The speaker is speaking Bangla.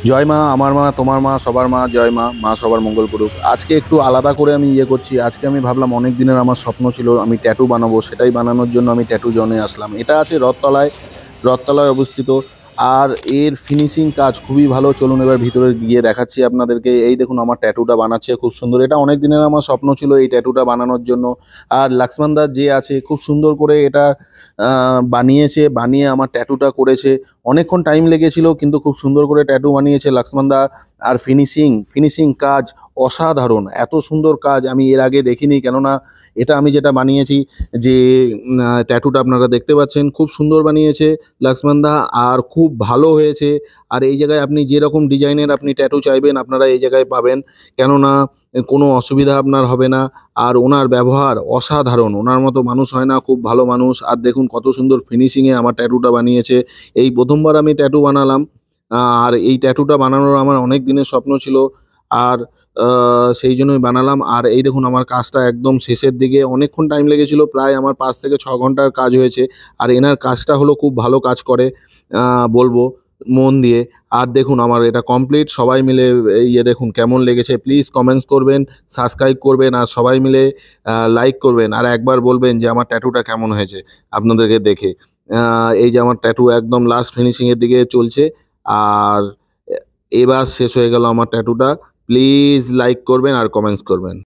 জয় মা, আমার মা, তোমার মা, সবার মা, জয় মা, মা সবার মঙ্গল করুক। আজকে একটু আলাদা করে আমি করছি। আজকে আমি ভাবলাম অনেক দিনের আমার স্বপ্ন ছিল আমি ট্যাটু বানাবো, সেটাই বানানোর জন্য আমি ট্যাটু জনে আসলাম। এটা আছে রথতলায়, রথতলায় অবস্থিত। আর এর ফিনিশিং কাজ খুবই ভালো। চলুন এবার ভিতরে গিয়ে দেখাচ্ছি আপনাদেরকে। এই দেখুন আমার ট্যাটুটা বানাচ্ছে খুব সুন্দর। এটা অনেক দিনের আমার স্বপ্ন ছিল এই ট্যাটুটা বানানোর জন্য। আর লক্ষ্মণ দাস যে আছে খুব সুন্দর করে এটা বানিয়েছে, বানিয়ে আমার ট্যাটুটা করেছে। অনেকক্ষণ টাইম লেগেছিল কিন্তু খুব সুন্দর করে ট্যাটু বানিয়েছে লক্ষ্মণ দা। আর ফিনিশিং কাজ অসাধারণ। এত সুন্দর কাজ আমি এর আগে দেখিনি। কেননা এটা আমি যেটা বানিয়েছি, যে ট্যাটুটা আপনারা দেখতে পাচ্ছেন, খুব সুন্দর বানিয়েছে লক্ষ্মণ দা। আর খুব ভালো হয়েছে। আর এই জায়গায় আপনি যেরকম ডিজাইনের আপনি ট্যাটু চাইবেন আপনারা এই জায়গায় পাবেন। কেননা কোনো অসুবিধা আপনার হবে না। আর ওনার ব্যবহার অসাধারণ, ওনার মতো মানুষ হয় না, খুব ভালো মানুষ। আর দেখুন কত সুন্দর ফিনিশিংয়ে আমার ট্যাটুটা বানিয়েছে। এই প্রথমবার আমি ট্যাটু বানালাম। আর এই ট্যাটুটা বানানোর আমার অনেক দিনের স্বপ্ন ছিল। আর সেই জন্যই বানালাম। আর এই দেখুন আমার কাজটা একদম শেষের দিকে। অনেকক্ষণ টাইম লেগেছিল, প্রায় আমার 5 থেকে 6 ঘন্টার কাজ হয়েছে। আর এনার কাজটা হলো খুব ভালো কাজ করে, বলবো মন দিয়ে। আর দেখুন আমার এটা কমপ্লিট। সবাই মিলে দেখুন কেমন লেগেছে, প্লিজ কমেন্টস করবেন, সাবস্ক্রাইব করবেন, আর সবাই মিলে লাইক করবেন। আর একবার বলবেন যে আমার ট্যাটুটা কেমন হয়েছে আপনাদেরকে দেখে। এই যে আমার ট্যাটু একদম লাস্ট ফিনিশিংয়ের দিকে চলছে। আর এবার শেষ হয়ে গেল আমার ট্যাটুটা। প্লিজ লাইক করবেন আর কমেন্টস করবেন।